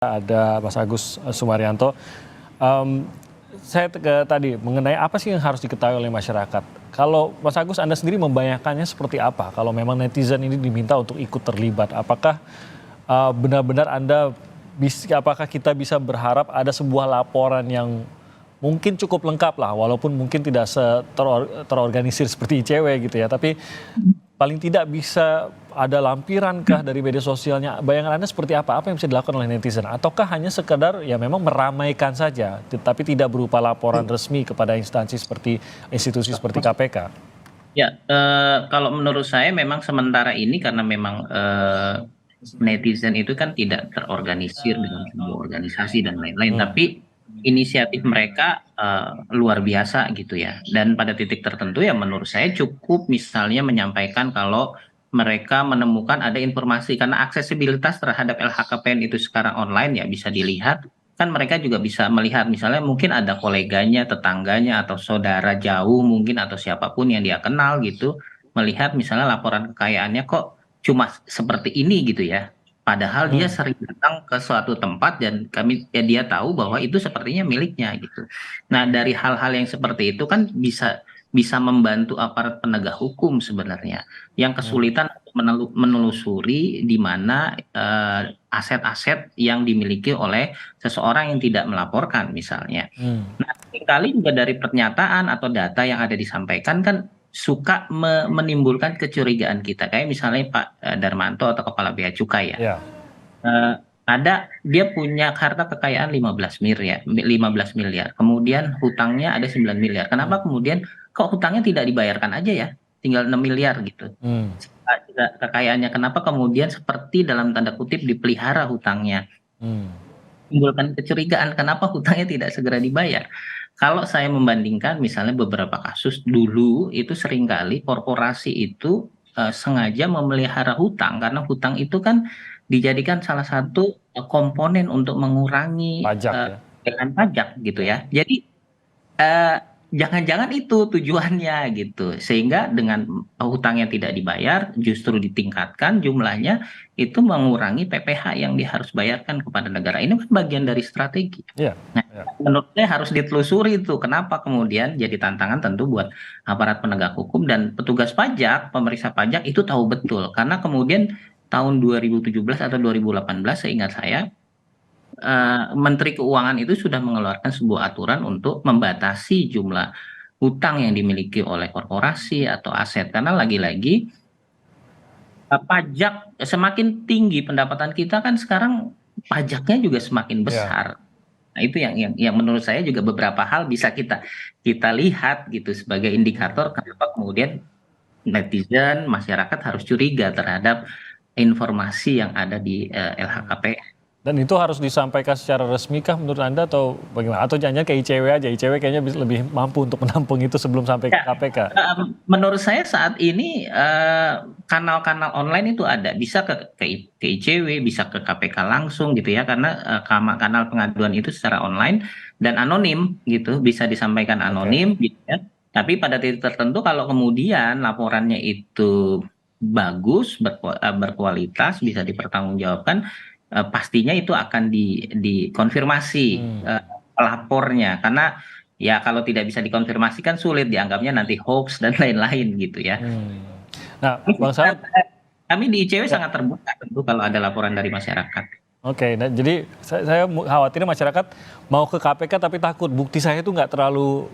Ada Mas Agus Sumaryanto. Saya tadi mengenai apa sih yang harus diketahui oleh masyarakat. Kalau Mas Agus, Anda sendiri membayangkannya seperti apa? Kalau memang netizen ini diminta untuk ikut terlibat, apakah benar-benar apakah kita bisa berharap ada sebuah laporan yang mungkin cukup lengkap lah, walaupun mungkin tidak terorganisir seperti ICW gitu ya, tapi paling tidak bisa ada lampiran kah dari media sosialnya? Bayangan Anda seperti apa? Apa yang bisa dilakukan oleh netizen? Ataukah hanya sekedar ya memang meramaikan saja, tapi tidak berupa laporan resmi kepada institusi seperti KPK? Ya, kalau menurut saya memang sementara ini karena memang netizen itu kan tidak terorganisir dengan sebuah organisasi dan lain-lain, tapi inisiatif mereka luar biasa gitu ya. Dan pada titik tertentu ya menurut saya cukup misalnya menyampaikan kalau mereka menemukan ada informasi karena aksesibilitas terhadap LHKPN itu sekarang online ya bisa dilihat kan mereka juga bisa melihat misalnya mungkin ada koleganya, tetangganya atau saudara jauh mungkin atau siapapun yang dia kenal gitu melihat misalnya laporan kekayaannya kok cuma seperti ini gitu ya. Padahal dia sering datang ke suatu tempat dan dia tahu bahwa itu sepertinya miliknya gitu. Nah, dari hal-hal yang seperti itu kan bisa bisa membantu aparat penegak hukum sebenarnya yang kesulitan untuk menelusuri di mana aset-aset yang dimiliki oleh seseorang yang tidak melaporkan misalnya. Nah, seringkali juga dari pernyataan atau data yang ada disampaikan kan suka menimbulkan kecurigaan kita. Kayak misalnya Pak Darmanto atau Kepala Bea Cukai ya. Ya. Ada dia punya harta kekayaan 15 miliar, 15 miliar. Kemudian hutangnya ada 9 miliar. Kenapa kemudian kok hutangnya tidak dibayarkan aja ya? Tinggal 6 miliar gitu. Kekayaannya kenapa kemudian seperti dalam tanda kutip dipelihara hutangnya? Timbulkan kecurigaan kenapa hutangnya tidak segera dibayar. Kalau saya membandingkan misalnya beberapa kasus dulu itu seringkali korporasi itu sengaja memelihara hutang karena hutang itu kan dijadikan salah satu komponen untuk mengurangi Pajak ya. pajak gitu ya. Jadi eh, jangan-jangan itu tujuannya gitu. Sehingga dengan hutang yang tidak dibayar justru ditingkatkan jumlahnya itu mengurangi PPh yang dia harus bayarkan kepada negara. Ini kan bagian dari strategi. Iya. Nah, menurut saya harus ditelusuri itu. Kenapa kemudian jadi tantangan tentu buat aparat penegak hukum dan petugas pajak, pemeriksa pajak itu tahu betul. Karena kemudian tahun 2017 atau 2018 seingat saya Menteri Keuangan itu sudah mengeluarkan sebuah aturan untuk membatasi jumlah hutang yang dimiliki oleh korporasi atau aset karena lagi-lagi pajak semakin tinggi pendapatan kita kan sekarang pajaknya juga semakin besar. Nah, itu yang menurut saya juga beberapa hal bisa kita kita lihat gitu sebagai indikator kenapa kemudian netizen masyarakat harus curiga terhadap informasi yang ada di LHKPN. Dan itu harus disampaikan secara resmi kah menurut Anda atau bagaimana? Atau jangan-jangan ke ICW aja, ICW kayaknya lebih mampu untuk menampung itu sebelum sampai ke Ya, KPK. menurut saya saat ini kanal-kanal online itu ada, bisa ke ICW, bisa ke KPK langsung gitu ya, karena kanal pengaduan itu secara online dan anonim gitu, bisa disampaikan anonim gitu ya. Tapi pada titik tertentu kalau kemudian laporannya itu bagus, berkualitas, bisa dipertanggungjawabkan, pastinya itu akan dikonfirmasi pelapornya, karena ya kalau tidak bisa dikonfirmasi kan sulit dianggapnya nanti hoax dan lain-lain gitu ya. Nah, Bang Saud, Kami di ICW sangat terbuka tentu kalau ada laporan dari masyarakat. oke, nah jadi saya khawatirnya masyarakat mau ke KPK tapi takut bukti saya itu nggak terlalu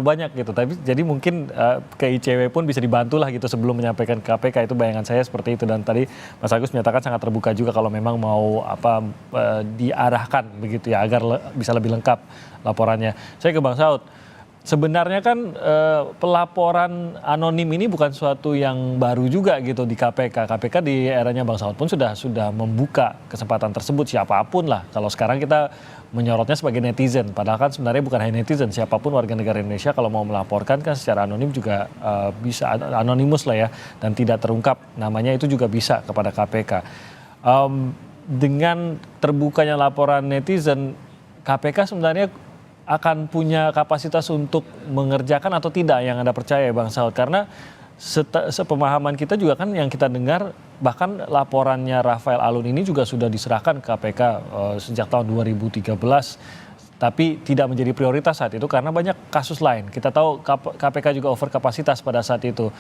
banyak gitu. Tapi jadi mungkin ke ICW pun bisa dibantu lah gitu sebelum menyampaikan ke KPK, itu bayangan saya seperti itu. Dan tadi Mas Agus menyatakan sangat terbuka juga kalau memang mau diarahkan begitu ya agar bisa lebih lengkap laporannya. Saya ke Bang Saud. Sebenarnya kan pelaporan anonim ini bukan suatu yang baru juga gitu di KPK. KPK di eranya Bang Saud pun sudah membuka kesempatan tersebut siapapun lah. Kalau sekarang kita menyorotnya sebagai netizen, padahal kan sebenarnya bukan hanya netizen, siapapun warga negara Indonesia kalau mau melaporkan kan secara anonim juga bisa anonimus lah ya, dan tidak terungkap namanya itu juga bisa kepada KPK. Dengan terbukanya laporan netizen, KPK sebenarnya akan punya kapasitas untuk mengerjakan atau tidak yang Anda percaya Bang Saud? Karena sepemahaman kita juga kan yang kita dengar, bahkan laporannya Rafael Alun ini juga sudah diserahkan ke KPK sejak tahun 2013, tapi tidak menjadi prioritas saat itu karena banyak kasus lain. Kita tahu KPK juga over kapasitas pada saat itu.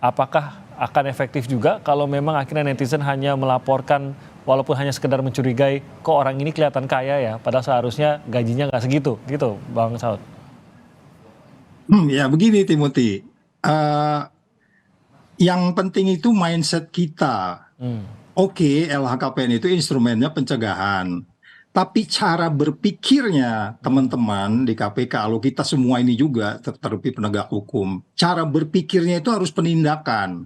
Apakah akan efektif juga kalau memang akhirnya netizen hanya melaporkan walaupun hanya sekedar mencurigai, kok orang ini kelihatan kaya ya, padahal seharusnya gajinya nggak segitu, gitu Bang Saud? Ya begini Timothy, yang penting itu mindset kita. Oke, LHKPN itu instrumennya pencegahan. Tapi cara berpikirnya teman-teman di KPK, kalau kita semua ini juga terlebih penegak hukum, cara berpikirnya itu harus penindakan.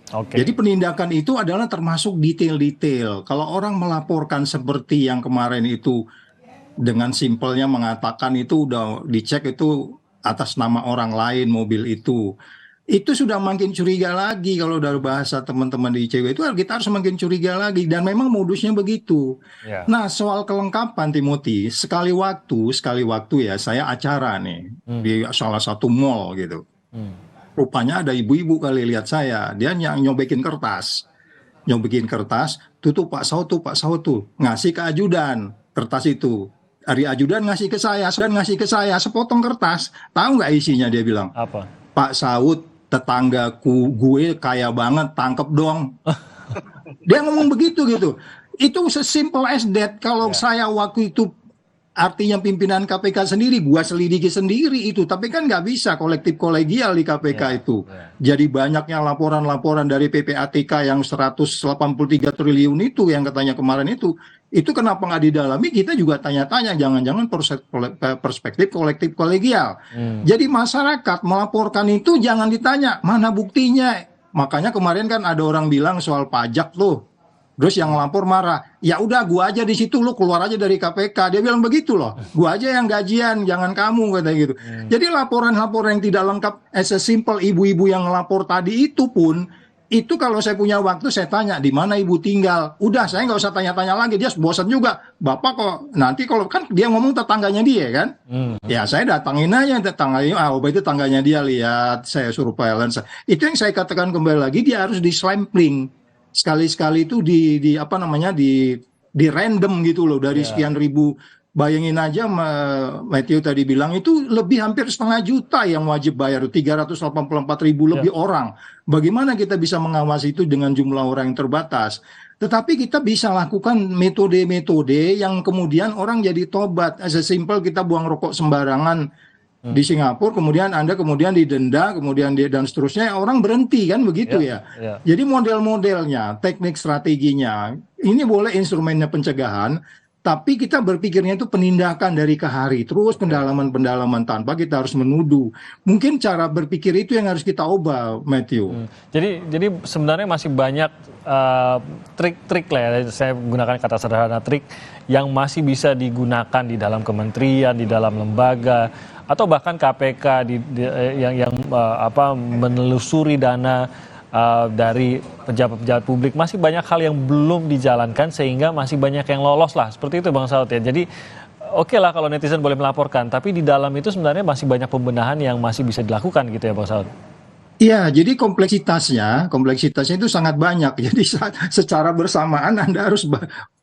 Jadi penindakan itu adalah termasuk detail-detail. Kalau orang melaporkan seperti yang kemarin itu dengan simpelnya mengatakan itu udah dicek itu atas nama orang lain mobil itu sudah makin curiga lagi. Kalau dari bahasa teman-teman di ICW itu kita harus makin curiga lagi, dan memang modusnya begitu. Nah, soal kelengkapan Timothy, sekali waktu ya saya acara nih di salah satu mall gitu. Rupanya ada ibu-ibu kali lihat saya, dia nyobekin kertas, tuh Pak Saud tuh ngasih ke ajudan kertas itu. Dari ajudan ngasih ke saya, sepotong kertas. Tahu nggak isinya? Dia bilang, apa? Pak Saud, tetanggaku gue kaya banget, tangkep dong. Dia ngomong begitu gitu. Itu sesimpel as that. Kalau saya waktu itu, artinya pimpinan KPK sendiri, gua selidiki sendiri itu. Tapi kan nggak bisa kolektif kolegial di KPK itu. Jadi banyaknya laporan-laporan dari PPATK yang 183 triliun itu yang katanya kemarin itu kenapa nggak didalami? Kita juga tanya-tanya, jangan-jangan perspektif kolektif kolegial. Jadi masyarakat melaporkan itu jangan ditanya mana buktinya. Makanya kemarin kan ada orang bilang soal pajak tuh, terus yang lapor marah, ya udah gua aja di situ, lu keluar aja dari KPK. Dia bilang begitu loh, gua aja yang gajian, jangan kamu, katanya gitu. Jadi laporan-laporan yang tidak lengkap, as a simple ibu-ibu yang lapor tadi itu pun, itu kalau saya punya waktu saya tanya di mana ibu tinggal. Udah, saya nggak usah tanya-tanya lagi, dia bosan juga. Bapak kok nanti kalau kan dia ngomong tetangganya dia kan, ya saya datangin aja tetangganya. Itu tangganya dia, lihat saya suruh balance. Itu yang saya katakan kembali lagi, dia harus di sampling sekali-sekali itu di apa namanya di random gitu loh, dari sekian ribu. Bayangin aja Matthew tadi bilang itu lebih hampir 500 juta yang wajib bayar, 384.000 lebih orang. Bagaimana kita bisa mengawasi itu dengan jumlah orang yang terbatas? Tetapi kita bisa lakukan metode-metode yang kemudian orang jadi tobat. As a simple kita buang rokok sembarangan di Singapura, kemudian Anda kemudian didenda, kemudian dan seterusnya, orang berhenti kan begitu ya. Jadi model-modelnya, teknik strateginya, ini boleh instrumennya pencegahan, tapi kita berpikirnya itu penindakan dari ke hari, terus pendalaman-pendalaman tanpa kita harus menuduh. Mungkin cara berpikir itu yang harus kita ubah, Matthew. Jadi sebenarnya masih banyak trik-trik lah ya, saya menggunakan kata sederhana trik yang masih bisa digunakan di dalam kementerian, di dalam lembaga, atau bahkan KPK yang menelusuri dana dari pejabat-pejabat publik. Masih banyak hal yang belum dijalankan sehingga masih banyak yang lolos lah, seperti itu Bang Saud ya. Jadi oke lah kalau netizen boleh melaporkan, tapi di dalam itu sebenarnya masih banyak pembenahan yang masih bisa dilakukan gitu ya Bang Saud. Iya, jadi kompleksitasnya itu sangat banyak. Jadi secara bersamaan Anda harus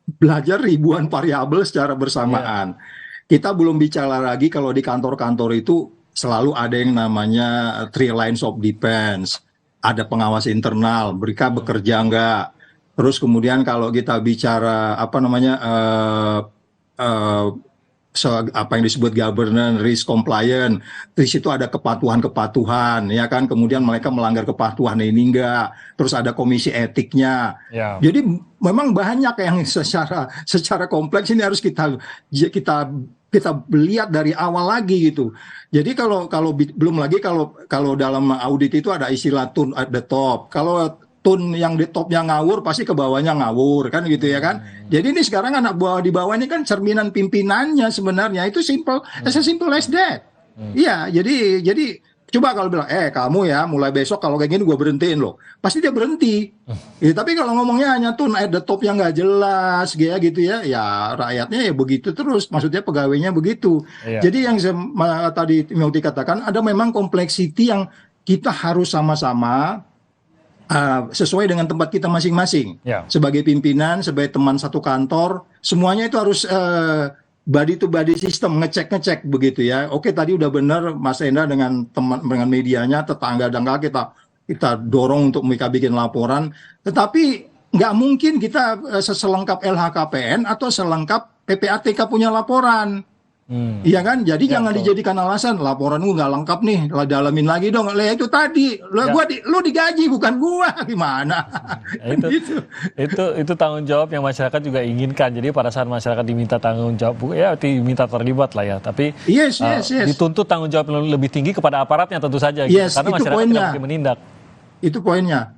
belajar ribuan variabel secara bersamaan. Kita belum bicara lagi kalau di kantor-kantor itu selalu ada yang namanya three lines of defense. Ada pengawas internal, mereka bekerja enggak. Terus kemudian kalau kita bicara apa yang disebut governance, risk compliance, di situ ada kepatuhan-kepatuhan, ya kan. Kemudian mereka melanggar kepatuhan ini enggak. Terus ada komisi etiknya. Jadi memang banyak yang secara kompleks ini harus kita lihat dari awal lagi gitu. Jadi kalau belum lagi kalau dalam audit itu ada istilah tune at the top. Kalau tune yang di topnya ngawur, pasti ke bawahnya ngawur kan gitu ya kan. Jadi ini sekarang anak buah di bawah ini kan cerminan pimpinannya sebenarnya. Itu simple, as simple as that. Iya, jadi coba kalau bilang, kamu ya mulai besok kalau kayak gini gue berhentiin loh, pasti dia berhenti. Tapi kalau ngomongnya hanya tune at the top yang nggak jelas gitu ya rakyatnya ya begitu terus, maksudnya pegawainya begitu. Jadi yang tadi Timothy katakan, ada memang kompleksiti yang kita harus sama-sama sesuai dengan tempat kita masing-masing. Ya. Sebagai pimpinan, sebagai teman satu kantor, semuanya itu harus body to body system, ngecek begitu ya. Oke, tadi udah benar Mas Enda dengan dengan medianya, tetangga kita dorong untuk mereka bikin laporan. Tetapi nggak mungkin kita selengkap LHKPN atau selengkap PPATK punya laporan. Iya kan? Jadi jangan dijadikan alasan laporan lu nggak lengkap nih, dalamin lagi dong. Lah itu tadi, lu digaji bukan gua, gimana? Itu tanggung jawab yang masyarakat juga inginkan. Jadi pada saat masyarakat diminta tanggung jawab, ya diminta terlibat lah ya. Tapi yes. dituntut tanggung jawab yang lebih tinggi kepada aparatnya tentu saja. Gitu. Yes, karena itu masyarakat poinnya. tidak mungkin menindak. Itu poinnya.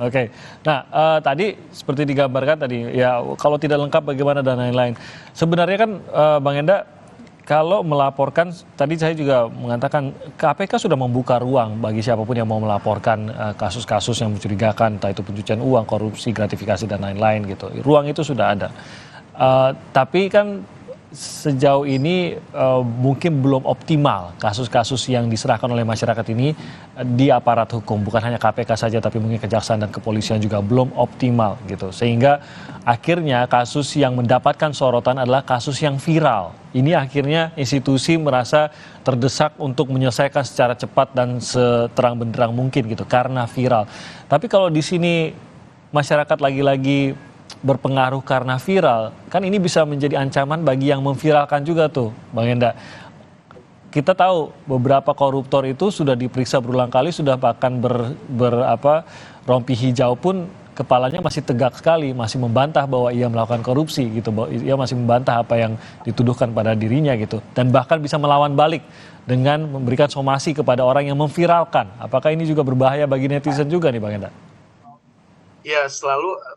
Oke, nah tadi seperti digambarkan tadi, ya kalau tidak lengkap bagaimana dan lain-lain. Sebenarnya kan Bang Enda, kalau melaporkan, tadi saya juga mengatakan KPK sudah membuka ruang bagi siapapun yang mau melaporkan kasus-kasus yang mencurigakan, entah itu pencucian uang, korupsi, gratifikasi, dan lain-lain gitu. Ruang itu sudah ada. Tapi kan sejauh ini mungkin belum optimal kasus-kasus yang diserahkan oleh masyarakat ini di aparat hukum, bukan hanya KPK saja tapi mungkin kejaksaan dan kepolisian juga belum optimal gitu, sehingga akhirnya kasus yang mendapatkan sorotan adalah kasus yang viral. Ini akhirnya institusi merasa terdesak untuk menyelesaikan secara cepat dan seterang benderang mungkin gitu karena viral. Tapi kalau di sini masyarakat lagi-lagi berpengaruh karena viral, kan ini bisa menjadi ancaman bagi yang memviralkan juga tuh, Bang Enda. Kita tahu beberapa koruptor itu sudah diperiksa berulang kali, sudah bahkan rompi hijau pun kepalanya masih tegak sekali, masih membantah bahwa ia melakukan korupsi gitu, bahwa ia masih membantah apa yang dituduhkan pada dirinya gitu, dan bahkan bisa melawan balik dengan memberikan somasi kepada orang yang memviralkan. Apakah ini juga berbahaya bagi netizen juga nih, Bang Enda? Ya,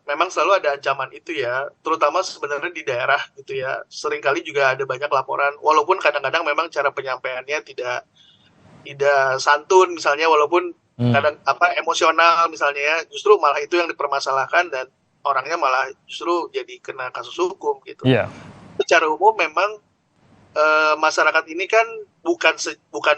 memang selalu ada ancaman itu ya, terutama sebenarnya di daerah gitu ya. Seringkali juga ada banyak laporan, walaupun kadang-kadang memang cara penyampaiannya tidak santun misalnya, walaupun kadang emosional misalnya ya, justru malah itu yang dipermasalahkan dan orangnya malah justru jadi kena kasus hukum gitu. Yeah. Secara umum memang masyarakat ini kan bukan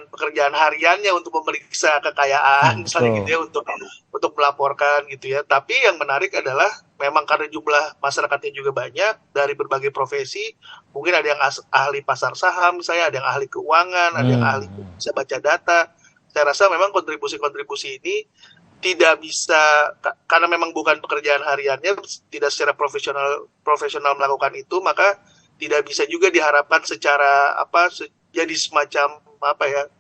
pekerjaan hariannya untuk memeriksa kekayaan misalnya gitu ya, untuk melaporkan gitu ya. Tapi yang menarik adalah memang karena jumlah masyarakatnya juga banyak dari berbagai profesi, mungkin ada yang ahli pasar saham misalnya, ada yang ahli keuangan, ada yang ahli bisa baca data. Saya rasa memang kontribusi ini tidak bisa, karena memang bukan pekerjaan hariannya, tidak secara profesional melakukan itu, maka tidak bisa juga diharapkan secara jadi semacam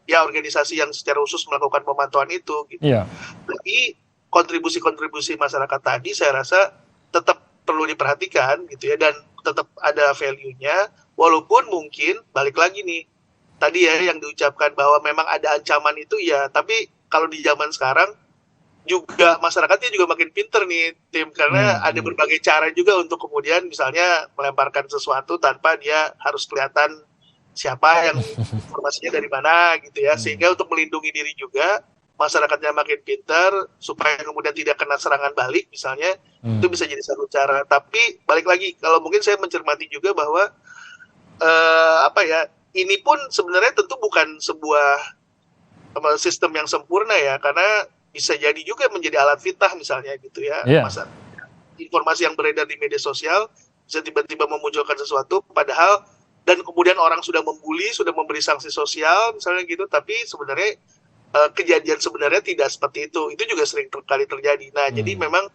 organisasi yang secara khusus melakukan pemantauan itu gitu. Yeah. Tapi kontribusi masyarakat tadi saya rasa tetap perlu diperhatikan gitu ya, dan tetap ada value-nya, walaupun mungkin balik lagi nih tadi ya yang diucapkan bahwa memang ada ancaman itu ya, tapi kalau di zaman sekarang juga masyarakatnya juga makin pinter nih Tim, karena ada berbagai cara juga untuk kemudian misalnya melemparkan sesuatu tanpa dia harus kelihatan siapa yang informasinya dari mana gitu ya, sehingga untuk melindungi diri juga masyarakatnya makin pinter supaya kemudian tidak kena serangan balik misalnya, itu bisa jadi satu cara. Tapi balik lagi, kalau mungkin saya mencermati juga bahwa ini pun sebenarnya tentu bukan sebuah sistem yang sempurna ya, karena bisa jadi juga menjadi alat fitnah misalnya gitu ya. Yeah. Informasi yang beredar di media sosial bisa tiba-tiba memunculkan sesuatu padahal, dan kemudian orang sudah membuli, sudah memberi sanksi sosial misalnya gitu, tapi sebenarnya kejadian sebenarnya tidak seperti itu. Itu juga sering kali terjadi. Nah, jadi memang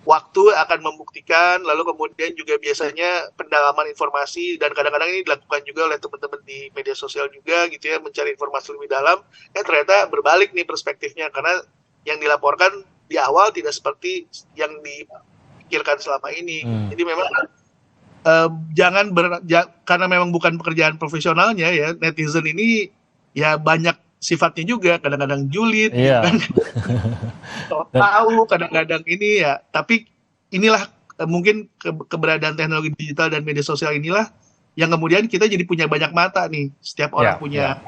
waktu akan membuktikan, lalu kemudian juga biasanya pendalaman informasi, dan kadang-kadang ini dilakukan juga oleh teman-teman di media sosial juga gitu ya, mencari informasi lebih dalam. Ternyata berbalik nih perspektifnya, karena yang dilaporkan di awal tidak seperti yang dipikirkan selama ini. Jadi memang karena memang bukan pekerjaan profesionalnya ya, netizen ini ya banyak sifatnya juga, kadang-kadang julid, kan? Tahu kadang-kadang ini ya. Tapi inilah mungkin keberadaan teknologi digital dan media sosial inilah yang kemudian kita jadi punya banyak mata nih. Setiap orang punya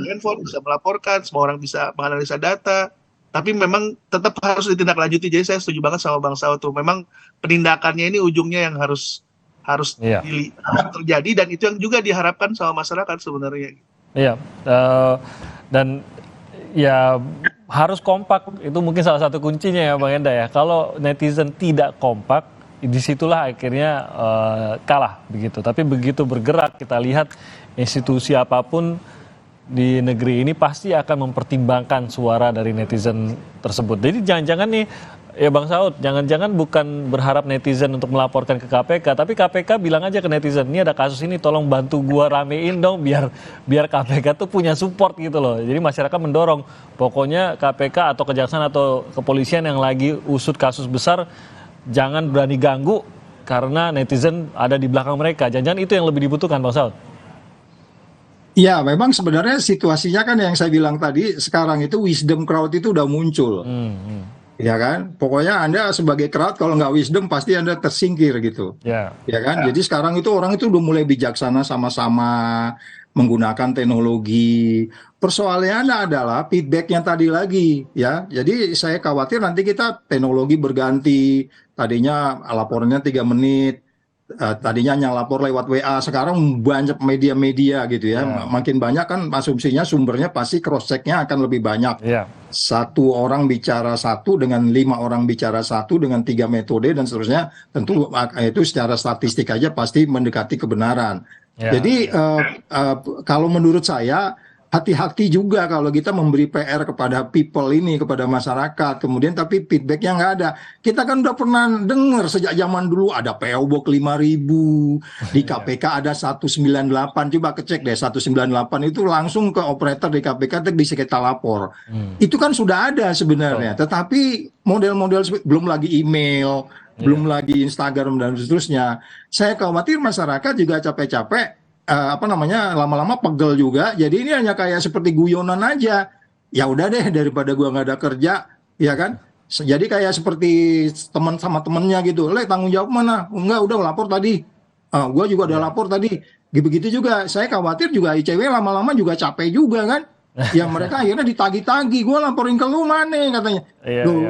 handphone, bisa melaporkan, semua orang bisa menganalisa data. Tapi memang tetap harus ditindaklanjuti. Jadi saya setuju banget sama Bang Sao tuh. Memang penindakannya ini ujungnya yang harus terjadi, dan itu yang juga diharapkan sama masyarakat sebenarnya. Iya, dan ya harus kompak, itu mungkin salah satu kuncinya ya Bang Enda ya. Kalau netizen tidak kompak, disitulah akhirnya kalah begitu. Tapi begitu bergerak, kita lihat institusi apapun di negeri ini pasti akan mempertimbangkan suara dari netizen tersebut. Jadi jangan-jangan nih, ya Bang Saud, jangan-jangan bukan berharap netizen untuk melaporkan ke KPK, tapi KPK bilang aja ke netizen, ini ada kasus ini, tolong bantu gua ramein dong, biar KPK tuh punya support gitu loh. Jadi masyarakat mendorong, pokoknya KPK atau kejaksaan atau kepolisian yang lagi usut kasus besar, jangan berani ganggu karena netizen ada di belakang mereka. Jangan-jangan itu yang lebih dibutuhkan, Bang Saud. Ya, memang sebenarnya situasinya kan yang saya bilang tadi, sekarang itu wisdom crowd itu udah muncul. Ya kan, pokoknya Anda sebagai crowd kalau nggak wisdom pasti Anda tersingkir gitu. Ya kan, jadi sekarang itu orang itu udah mulai bijaksana sama-sama menggunakan teknologi. Persoalannya adalah feedbacknya tadi lagi ya. Jadi saya khawatir nanti kita teknologi berganti. Tadinya laporannya 3 menit. Tadinya hanya lapor lewat WA, sekarang banyak media-media gitu ya. Makin banyak kan asumsinya sumbernya pasti cross check-nya akan lebih banyak. Satu orang bicara satu dengan 5 orang bicara satu dengan 3 metode dan seterusnya, tentu itu secara statistik aja pasti mendekati kebenaran. Jadi kalau menurut saya hati-hati juga kalau kita memberi PR kepada people ini, kepada masyarakat, kemudian tapi feedbacknya nggak ada. Kita kan udah pernah dengar sejak zaman dulu ada PO Box 5.000, di KPK ada 198, coba kecek deh 198 itu langsung ke operator di KPK bisa kita lapor. Itu kan sudah ada sebenarnya, tetapi model-model belum lagi email, belum lagi Instagram dan seterusnya. Saya khawatir masyarakat juga capek-capek lama-lama pegel juga. Jadi ini hanya kayak seperti guyonan aja. Ya udah deh daripada gua nggak ada kerja, ya kan? Jadi kayak seperti teman sama temennya gitu. Tanggung jawab mana? Enggak, udah lapor tadi. Gua juga udah lapor tadi. Begitu juga. Saya khawatir juga ICW lama-lama juga capek juga kan? Yang mereka akhirnya ditagi-tagi. Gua laporin ke lu mana katanya.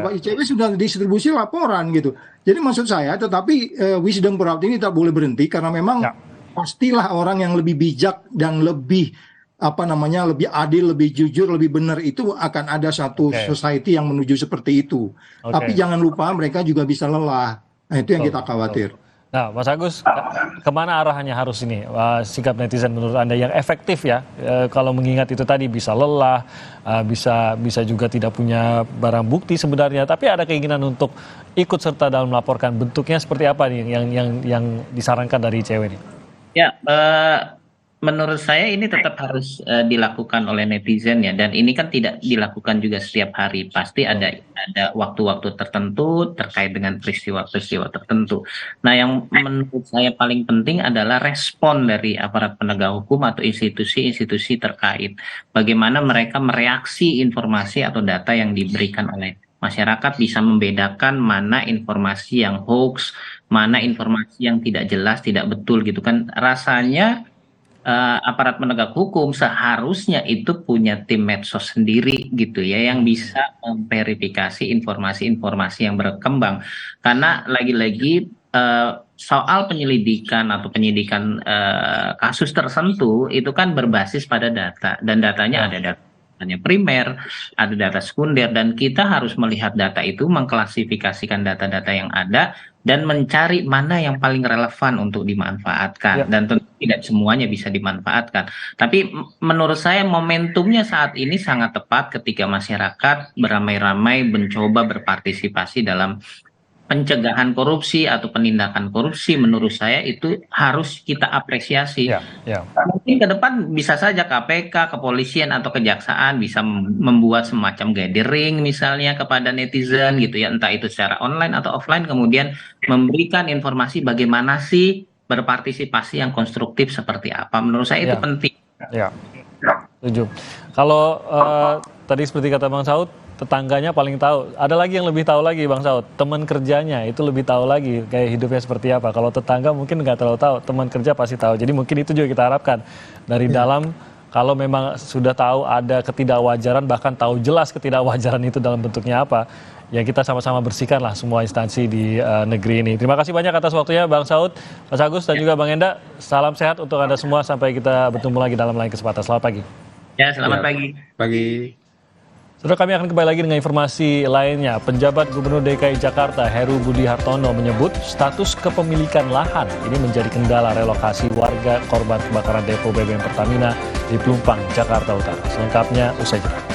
Pak ICW sudah distribusi laporan gitu. Jadi maksud saya, tetapi wisdom crowd ini tak boleh berhenti karena memang pastilah orang yang lebih bijak dan lebih lebih adil, lebih jujur, lebih benar itu akan ada satu society yang menuju seperti itu. Tapi jangan lupa mereka juga bisa lelah. Nah, itu yang kita khawatir. Nah, Mas Agus, kemana arahnya harus ini sikap netizen menurut Anda yang efektif ya? Kalau mengingat itu tadi bisa lelah, bisa juga tidak punya barang bukti sebenarnya, tapi ada keinginan untuk ikut serta dalam melaporkan. Bentuknya seperti apa nih yang disarankan dari ICW ini? Ya, menurut saya ini tetap harus dilakukan oleh netizen ya, dan ini kan tidak dilakukan juga setiap hari. Pasti ada waktu-waktu tertentu terkait dengan peristiwa-peristiwa tertentu. Nah, yang menurut saya paling penting adalah respon dari aparat penegak hukum atau institusi-institusi terkait. Bagaimana mereka mereaksi informasi atau data yang diberikan oleh masyarakat, bisa membedakan mana informasi yang hoax, mana informasi yang tidak jelas, tidak betul gitu kan. Rasanya aparat penegak hukum seharusnya itu punya tim medsos sendiri gitu ya, yang bisa memverifikasi informasi-informasi yang berkembang. Karena lagi-lagi soal penyelidikan atau penyidikan kasus tertentu itu kan berbasis pada data, dan datanya ada data primer, ada data sekunder, dan kita harus melihat data itu, mengklasifikasikan data-data yang ada dan mencari mana yang paling relevan untuk dimanfaatkan. Dan tentu tidak semuanya bisa dimanfaatkan. Tapi menurut saya momentumnya saat ini sangat tepat ketika masyarakat beramai-ramai mencoba berpartisipasi dalam pencegahan korupsi atau penindakan korupsi. Menurut saya itu harus kita apresiasi. Mungkin ke depan bisa saja KPK, kepolisian atau kejaksaan bisa membuat semacam gathering misalnya kepada netizen gitu ya, entah itu secara online atau offline, kemudian memberikan informasi bagaimana sih berpartisipasi yang konstruktif seperti apa. Menurut saya itu penting. Setuju. Kalau tadi seperti kata Bang Saud, tetangganya paling tahu. Ada lagi yang lebih tahu lagi Bang Saud, teman kerjanya itu lebih tahu lagi kayak hidupnya seperti apa. Kalau tetangga mungkin nggak terlalu tahu, teman kerja pasti tahu. Jadi mungkin itu juga kita harapkan dari dalam, kalau memang sudah tahu ada ketidakwajaran, bahkan tahu jelas ketidakwajaran itu dalam bentuknya apa, ya kita sama-sama bersihkanlah semua instansi di negeri ini. Terima kasih banyak atas waktunya Bang Saud, Mas Agus dan juga Bang Enda. Salam sehat untuk Anda semua, sampai kita bertemu lagi dalam lain kesempatan. Selamat pagi. Ya, selamat pagi. Saudara, kami akan kembali lagi dengan informasi lainnya. Penjabat Gubernur DKI Jakarta Heru Budi Hartono menyebut status kepemilikan lahan ini menjadi kendala relokasi warga korban kebakaran depo BBM Pertamina di Pelumpang, Jakarta Utara. Selengkapnya usai jeda.